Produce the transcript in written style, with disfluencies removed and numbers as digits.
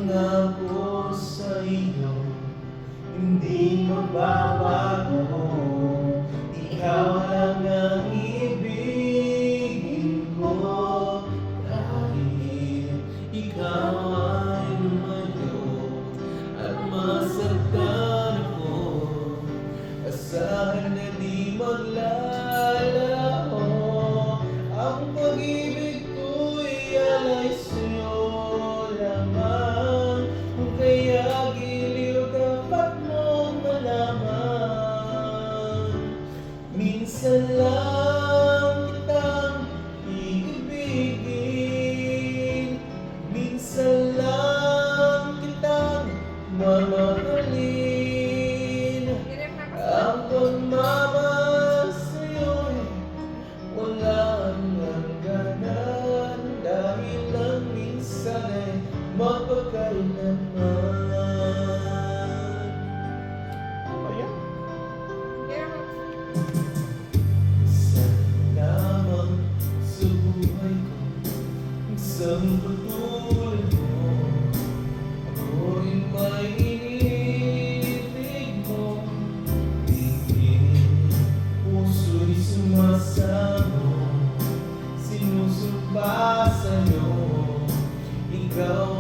pangako sa iyo, hindi magbabago. Ikaw lang ang ibigin ko, kahit ikaw ay lumayo at masaktan ako. Asahan na di maglalaho, ang pag-ibig ko'y alay sa'yo lamang. Kung kaya giliw dapat mong malaman, minsan lang kitang iibigin, minsan lang kitang mamahalin. Ang pagmamahal sa'yo'y walang hangganan, dahil lang minsan ay mapagkailanman. Ayan. Isang lamang sa buhay ko, isang katulad mo, ako rin may iniibig mo. Tingin, puso'y sumasamo, sinusumpa sa'yo, ikaw